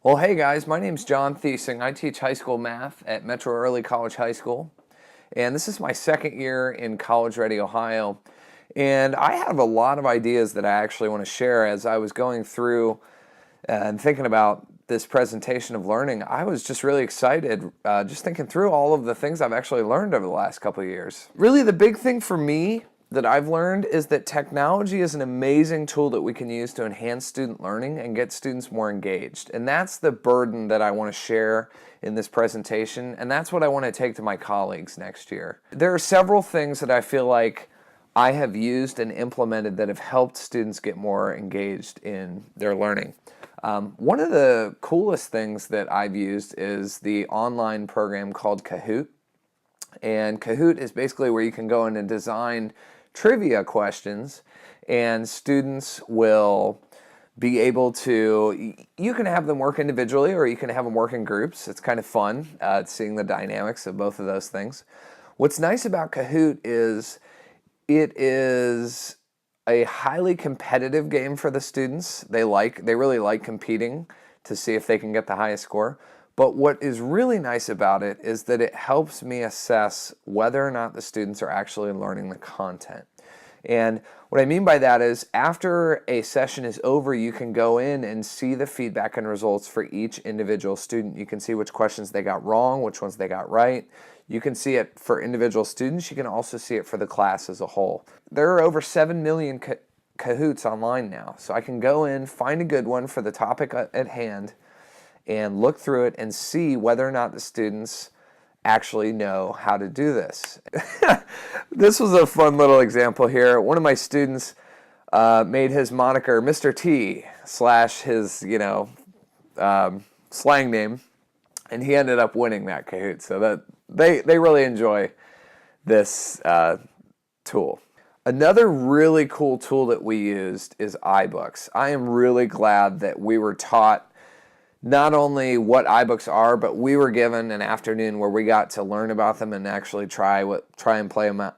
Well, hey guys, my name's John Thiesing. I teach high school math at Metro Early College High School, and this is my second year in College Ready, Ohio. And I have a lot of ideas that I actually want to share. As I was going through and thinking about this presentation of learning, I was just really excited, just thinking through all of the things I've actually learned over the last couple of years. Really, the big thing for me that I've learned is that technology is an amazing tool that we can use to enhance student learning and get students more engaged. And that's the burden that I want to share in this presentation, and that's what I want to take to my colleagues next year. There are several things that I feel like I have used and implemented that have helped students get more engaged in their learning. One of the coolest things that I've used is the online program called Kahoot. And Kahoot is basically where you can go in and design trivia questions, and students will be able to, you can have them work individually or you can have them work in groups. It's kind of fun seeing the dynamics of both of those things. What's nice about Kahoot is it is a highly competitive game for the students. They really like competing to see if they can get the highest score. But what is really nice about it is that it helps me assess whether or not the students are actually learning the content. And what I mean by that is after a session is over, you can go in and see the feedback and results for each individual student. You can see which questions they got wrong, which ones they got right. You can see it for individual students. You can also see it for the class as a whole. There are over 7 million Kahoots online now. So I can go in, find a good one for the topic at hand, and look through it and see whether or not the students actually know how to do this. This was a fun little example here. One of my students made his moniker Mr. T / his, slang name, and he ended up winning that Kahoot. So that they really enjoy this tool. Another really cool tool that we used is iBooks. I am really glad that we were taught not only what iBooks are, but we were given an afternoon where we got to learn about them and actually try and play them out.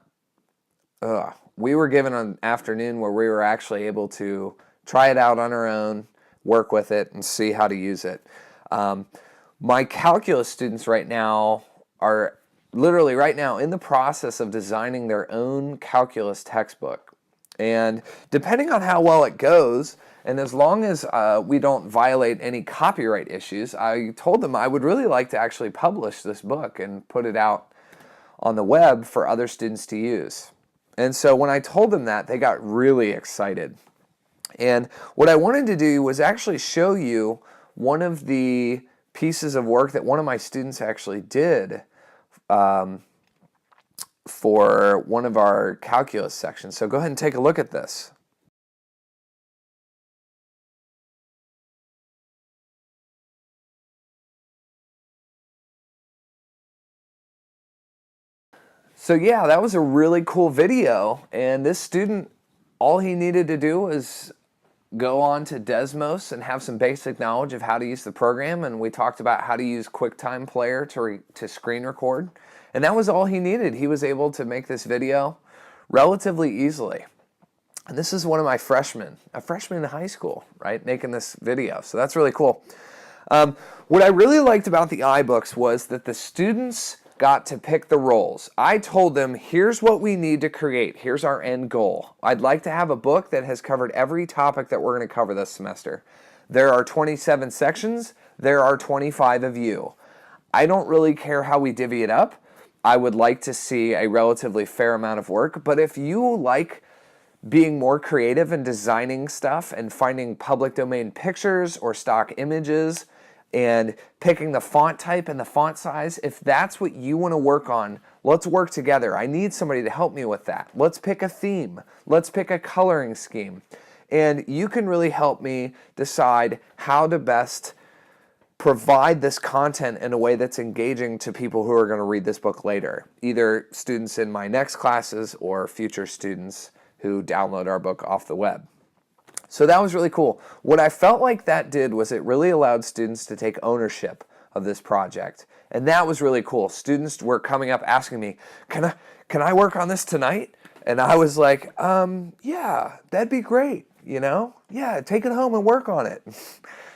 We were given an afternoon where we were actually able to try it out on our own, work with it, and see how to use it. My calculus students right now are literally right now in the process of designing their own calculus textbook. And depending on how well it goes, and as long as we don't violate any copyright issues, I told them I would really like to actually publish this book and put it out on the web for other students to use. And so when I told them that, they got really excited. And what I wanted to do was actually show you one of the pieces of work that one of my students actually did for one of our calculus sections. So go ahead and take a look at this. So yeah, that was a really cool video, and this student, all he needed to do was go on to Desmos and have some basic knowledge of how to use the program, and we talked about how to use QuickTime Player to screen record, and that was all he needed. He was able to make this video relatively easily. And this is one of my freshmen, a freshman in high school, right, making this video, so that's really cool. What I really liked about the iBooks was that the students got to pick the roles. I told them, here's what we need to create. Here's our end goal. I'd like to have a book that has covered every topic that we're going to cover this semester. There are 27 sections. There are 25 of you. I don't really care how we divvy it up. I would like to see a relatively fair amount of work, but if you like being more creative and designing stuff and finding public domain pictures or stock images and picking the font type and the font size, if that's what you want to work on, let's work together. I need somebody to help me with that. Let's pick a theme. Let's pick a coloring scheme. And you can really help me decide how to best provide this content in a way that's engaging to people who are going to read this book later, either students in my next classes or future students who download our book off the web. So that was really cool. What I felt like that did was it really allowed students to take ownership of this project. And that was really cool. Students were coming up asking me, can I work on this tonight? And I was like, yeah, that'd be great, Yeah, take it home and work on it.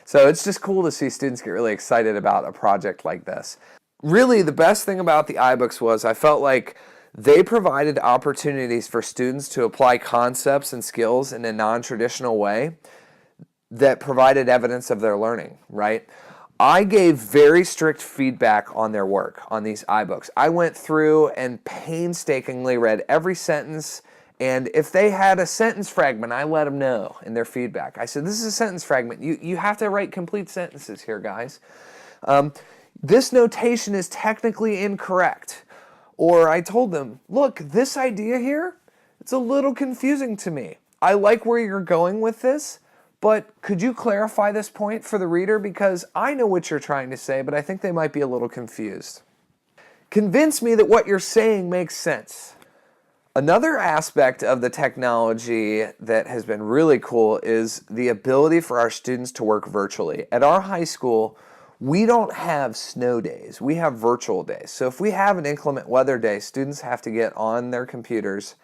So it's just cool to see students get really excited about a project like this. Really, the best thing about the iBooks was I felt like they provided opportunities for students to apply concepts and skills in a non-traditional way that provided evidence of their learning, right? I gave very strict feedback on their work on these iBooks. I went through and painstakingly read every sentence, and if they had a sentence fragment, I let them know in their feedback. I said, this is a sentence fragment. You have to write complete sentences here, guys. This notation is technically incorrect. Or I told them, look, this idea here, it's a little confusing to me. I like where you're going with this, but could you clarify this point for the reader? Because I know what you're trying to say, but I think they might be a little confused. Convince me that what you're saying makes sense. Another aspect of the technology that has been really cool is the ability for our students to work virtually. At our high school, we don't have snow days. We have virtual days. So if we have an inclement weather day, students have to get on their computers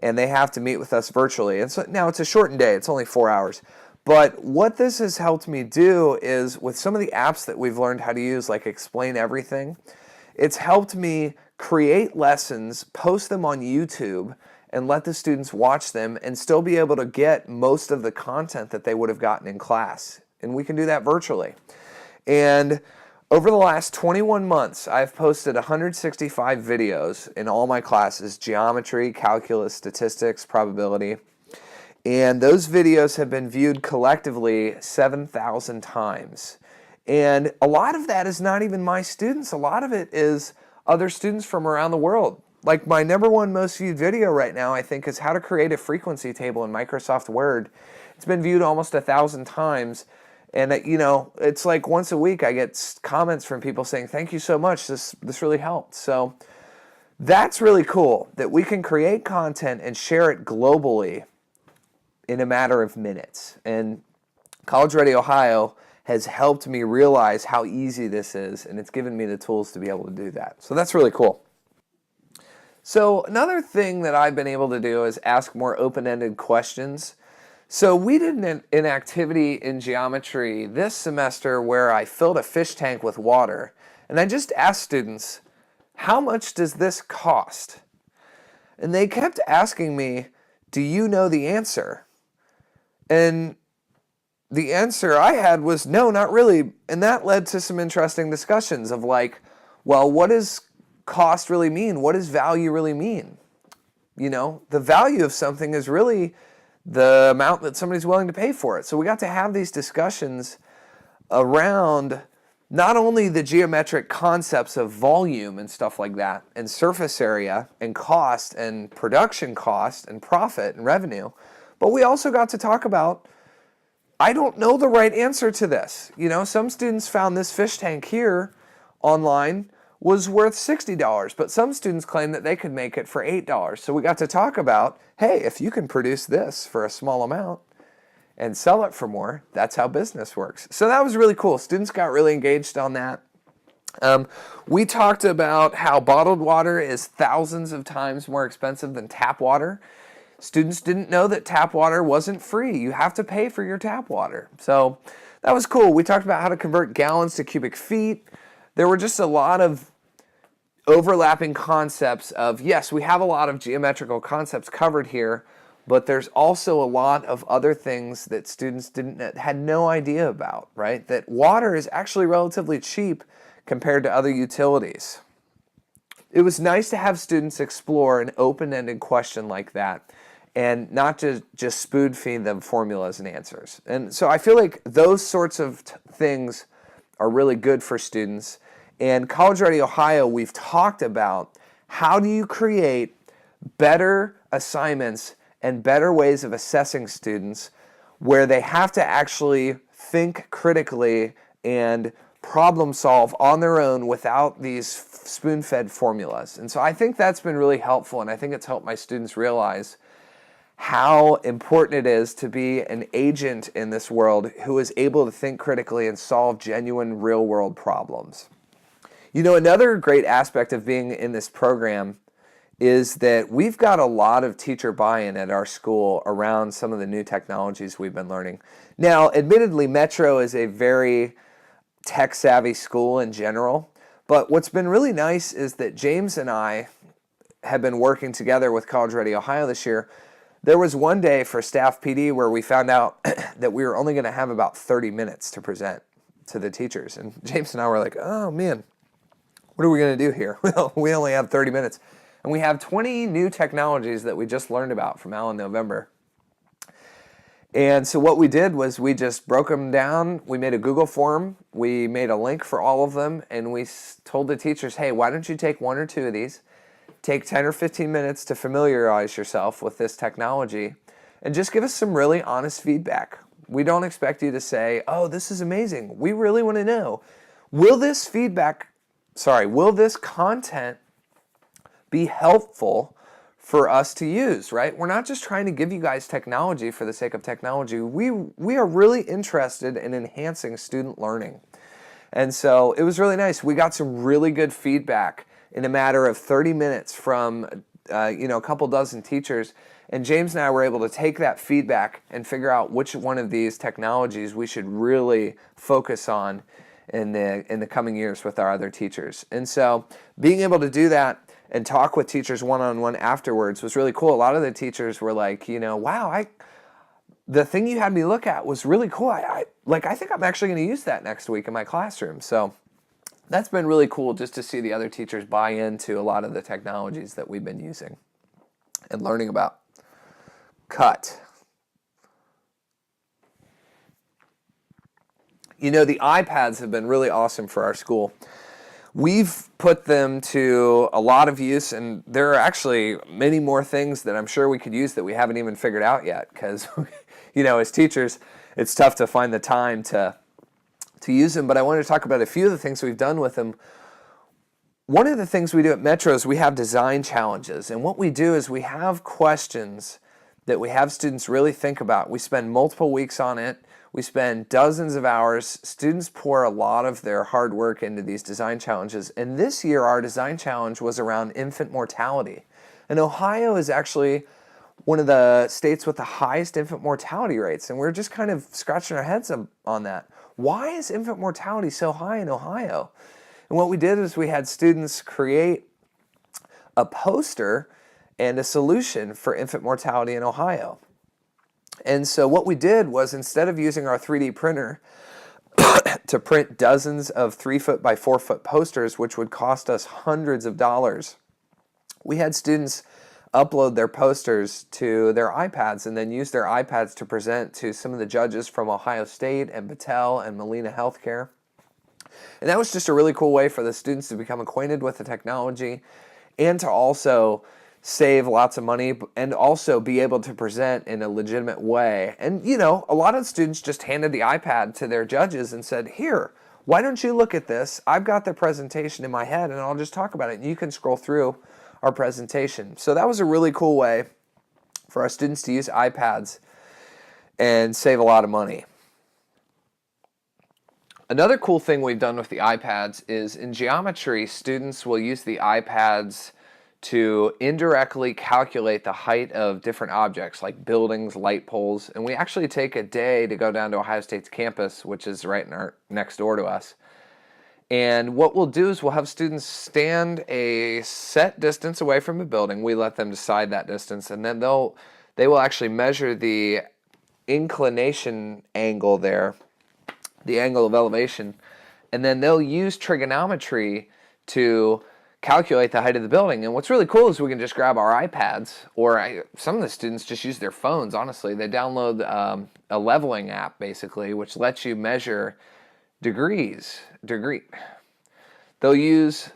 and they have to meet with us virtually. And so now it's a shortened day. It's only 4 hours. But what this has helped me do is with some of the apps that we've learned how to use, like Explain Everything, it's helped me create lessons, post them on YouTube, and let the students watch them and still be able to get most of the content that they would have gotten in class. And we can do that virtually. And over the last 21 months, I've posted 165 videos in all my classes: geometry, calculus, statistics, probability. And those videos have been viewed collectively 7,000 times. And a lot of that is not even my students. A lot of it is other students from around the world. Like my #1 most viewed video right now, I think, is how to create a frequency table in Microsoft Word. It's been viewed almost 1,000 times. And it's like once a week I get comments from people saying, thank you so much, this really helped. So that's really cool that we can create content and share it globally in a matter of minutes. And College Ready Ohio has helped me realize how easy this is, and it's given me the tools to be able to do that. So that's really cool. So another thing that I've been able to do is ask more open-ended questions. So we did an activity in geometry this semester where I filled a fish tank with water, and I just asked students, how much does this cost? And they kept asking me, do you know the answer? And the answer I had was, no, not really. And that led to some interesting discussions of like, well, what does cost really mean? What does value really mean? The value of something is really the amount that somebody's willing to pay for it. So we got to have these discussions around not only the geometric concepts of volume and stuff like that, and surface area, and cost, and production cost, and profit, and revenue, but we also got to talk about, I don't know the right answer to this. Some students found this fish tank here online was worth $60, but some students claim that they could make it for $8. So we got to talk about, hey, if you can produce this for a small amount and sell it for more, that's how business works. So that was really cool. Students got really engaged on that. We talked about how bottled water is thousands of times more expensive than tap water. Students didn't know that tap water wasn't free. You have to pay for your tap water. So that was cool. We talked about how to convert gallons to cubic feet. There were just a lot of overlapping concepts of, yes, we have a lot of geometrical concepts covered here, but there's also a lot of other things that students had no idea about, right? That water is actually relatively cheap compared to other utilities. It was nice to have students explore an open-ended question like that and not just spoon-feed them formulas and answers. And so I feel like those sorts of things are really good for students. And College Ready Ohio, we've talked about how do you create better assignments and better ways of assessing students where they have to actually think critically and problem solve on their own without these spoon-fed formulas. And so I think that's been really helpful, and I think it's helped my students realize how important it is to be an agent in this world who is able to think critically and solve genuine real-world problems. Another great aspect of being in this program is that we've got a lot of teacher buy-in at our school around some of the new technologies we've been learning. Now, admittedly, Metro is a very tech-savvy school in general, but what's been really nice is that James and I have been working together with College Ready Ohio this year. There was one day for staff PD where we found out that we were only going to have about 30 minutes to present to the teachers. And James and I were like, oh man, what are we going to do here? Well, we only have 30 minutes. And we have 20 new technologies that we just learned about from Al in November. And so what we did was we just broke them down. We made a Google form. We made a link for all of them. And we told the teachers, hey, why don't you take one or two of these, take 10 or 15 minutes to familiarize yourself with this technology, and just give us some really honest feedback. We don't expect you to say, oh, this is amazing. We really want to know, will this content be helpful for us to use, right? We're not just trying to give you guys technology for the sake of technology. We are really interested in enhancing student learning. And so it was really nice. We got some really good feedback in a matter of 30 minutes from a couple dozen teachers. And James and I were able to take that feedback and figure out which one of these technologies we should really focus on in the coming years with our other teachers. And so being able to do that and talk with teachers one-on-one afterwards was really cool. A lot of the teachers were like, wow, the thing you had me look at was really cool. I think I'm actually going to use that next week in my classroom. So that's been really cool just to see the other teachers buy into a lot of the technologies that we've been using and learning about. Cut. The iPads have been really awesome for our school. We've put them to a lot of use, and there are actually many more things that I'm sure we could use that we haven't even figured out yet, because as teachers, it's tough to find the time to use them. But I wanted to talk about a few of the things we've done with them. One of the things we do at Metro is we have design challenges, and what we do is we have questions that we have students really think about. We spend multiple weeks on it. We spend dozens of hours. Students pour a lot of their hard work into these design challenges. And this year, our design challenge was around infant mortality. And Ohio is actually one of the states with the highest infant mortality rates. And we're just kind of scratching our heads on that. Why is infant mortality so high in Ohio? And what we did is we had students create a poster and a solution for infant mortality in Ohio. And so what we did was, instead of using our 3D printer to print dozens of 3-foot by 4-foot posters, which would cost us hundreds of dollars, we had students upload their posters to their iPads and then use their iPads to present to some of the judges from Ohio State and Battelle and Molina Healthcare. And that was just a really cool way for the students to become acquainted with the technology and to also save lots of money and also be able to present in a legitimate way. And a lot of students just handed the iPad to their judges and said, here, why don't you look at this? I've got the presentation in my head and I'll just talk about it and you can scroll through our presentation. So that was a really cool way for our students to use iPads and save a lot of money. Another cool thing we've done with the iPads is in geometry, students will use the iPads to indirectly calculate the height of different objects like buildings, light poles, and we actually take a day to go down to Ohio State's campus, which is right next door to us. And what we'll do is we'll have students stand a set distance away from a building. We let them decide that distance, and then they will actually measure the inclination angle there, the angle of elevation, and then they'll use trigonometry to calculate the height of the building. And what's really cool is we can just grab our iPads, or some of the students just use their phones, honestly. They download a leveling app, basically, which lets you measure degrees. They'll use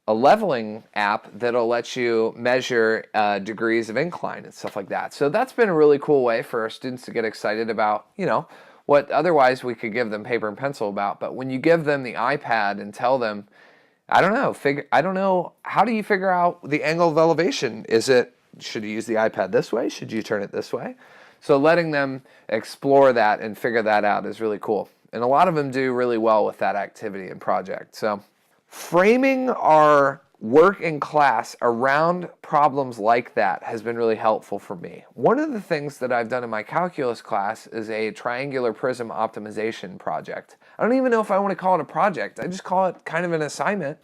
a leveling app that'll let you measure degrees of incline and stuff like that. So that's been a really cool way for our students to get excited about, what otherwise we could give them paper and pencil about. But when you give them the iPad and tell them, I don't know, how do you figure out the angle of elevation? Should you use the iPad this way? Should you turn it this way? So letting them explore that and figure that out is really cool. And a lot of them do really well with that activity and project. So framing our work in class around problems like that has been really helpful for me. One of the things that I've done in my calculus class is a triangular prism optimization project. I don't even know if I want to call it a project. I just call it kind of an assignment.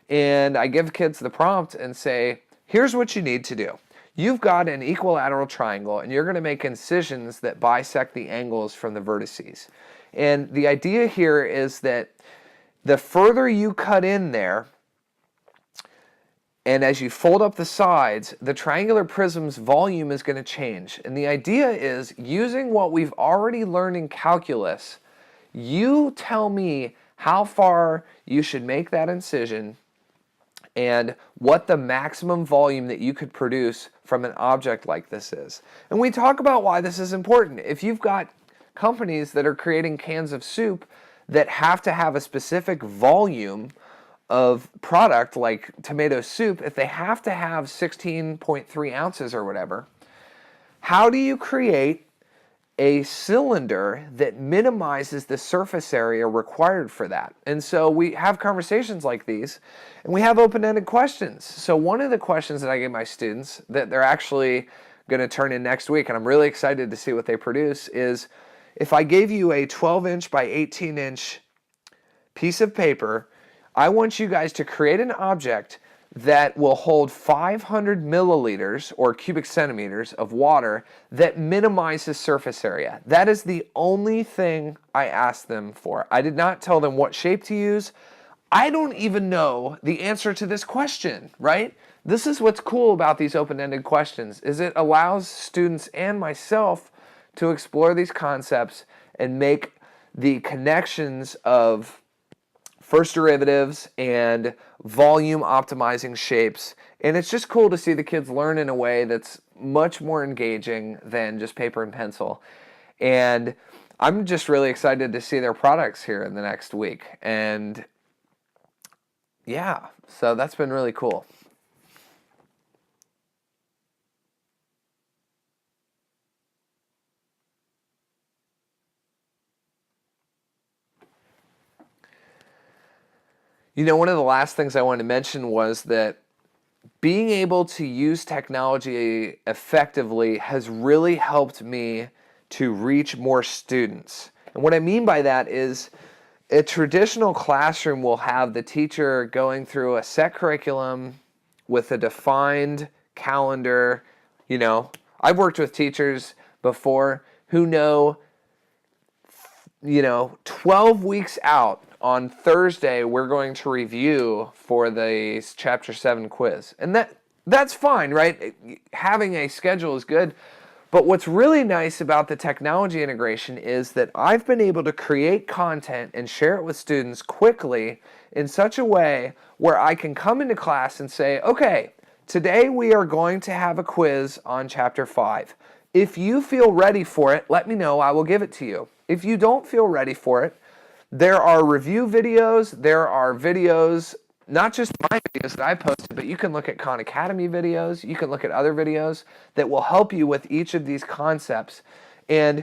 And I give kids the prompt and say, here's what you need to do. You've got an equilateral triangle and you're going to make incisions that bisect the angles from the vertices. And the idea here is that the further you cut in there, and as you fold up the sides, the triangular prism's volume is going to change. And the idea is, using what we've already learned in calculus, you tell me how far you should make that incision and what the maximum volume that you could produce from an object like this is. And we talk about why this is important. If you've got companies that are creating cans of soup that have to have a specific volume of product, like tomato soup, if they have to have 16.3 ounces or whatever, how do you create a cylinder that minimizes the surface area required for that? And so we have conversations like these, and we have open-ended questions. So one of the questions that I give my students that they're actually going to turn in next week, and I'm really excited to see what they produce, is if I gave you a 12-inch by 18-inch piece of paper, I want you guys to create an object that will hold 500 milliliters or cubic centimeters of water that minimizes surface area. That is the only thing I asked them for. I did not tell them what shape to use. I don't even know the answer to this question, right? This is what's cool about these open-ended questions, is it allows students and myself to explore these concepts and make the connections of first derivatives and volume optimizing shapes. And it's just cool to see the kids learn in a way that's much more engaging than just paper and pencil. And I'm just really excited to see their products here in the next week. And yeah, so that's been really cool. You know, one of the last things I wanted to mention was that being able to use technology effectively has really helped me to reach more students. And what I mean by that is a traditional classroom will have the teacher going through a set curriculum with a defined calendar. You know, I've worked with teachers before who know, 12 weeks out, on Thursday, we're going to review for the Chapter 7 quiz. And that's fine, right? Having a schedule is good. But what's really nice about the technology integration is that I've been able to create content and share it with students quickly in such a way where I can come into class and say, okay, today we are going to have a quiz on Chapter 5. If you feel ready for it, let me know. I will give it to you. If you don't feel ready for it, there are review videos, there are videos, not just my videos that I posted, but you can look at Khan Academy videos, you can look at other videos that will help you with each of these concepts. And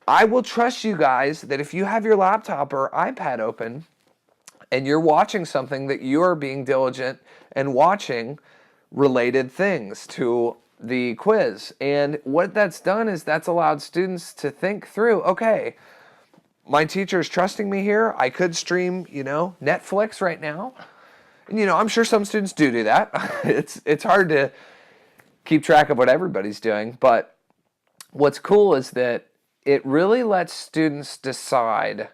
I will trust you guys that if you have your laptop or iPad open and you're watching something, that you are being diligent and watching related things to the quiz. And what that's done is that's allowed students to think through, okay, my teacher is trusting me here. I could stream, Netflix right now. And, I'm sure some students do that. It's hard to keep track of what everybody's doing. But what's cool is that it really lets students decide,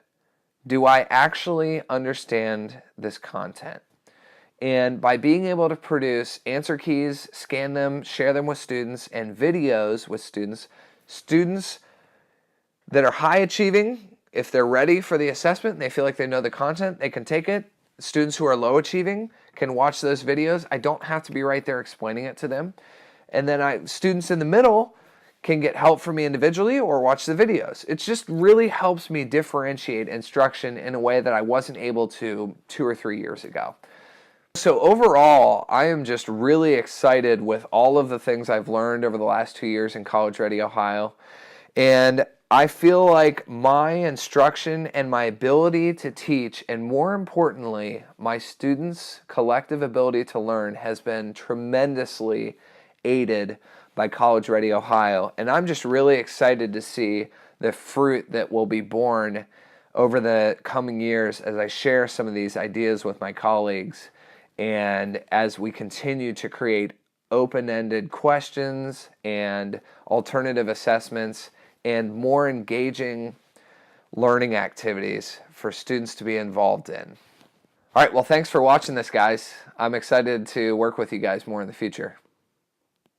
do I actually understand this content? And by being able to produce answer keys, scan them, share them with students, and videos with students that are high achieving, if they're ready for the assessment and they feel like they know the content, they can take it. Students who are low achieving can watch those videos. I don't have to be right there explaining it to them. And then students in the middle can get help from me individually or watch the videos. It just really helps me differentiate instruction in a way that I wasn't able to 2 or 3 years ago. So overall, I am just really excited with all of the things I've learned over the last 2 years in College Ready Ohio. And I feel like my instruction and my ability to teach, and more importantly, my students' collective ability to learn, has been tremendously aided by College Ready Ohio. And I'm just really excited to see the fruit that will be born over the coming years as I share some of these ideas with my colleagues and as we continue to create open-ended questions and alternative assessments and more engaging learning activities for students to be involved in. All right, well, thanks for watching this, guys. I'm excited to work with you guys more in the future.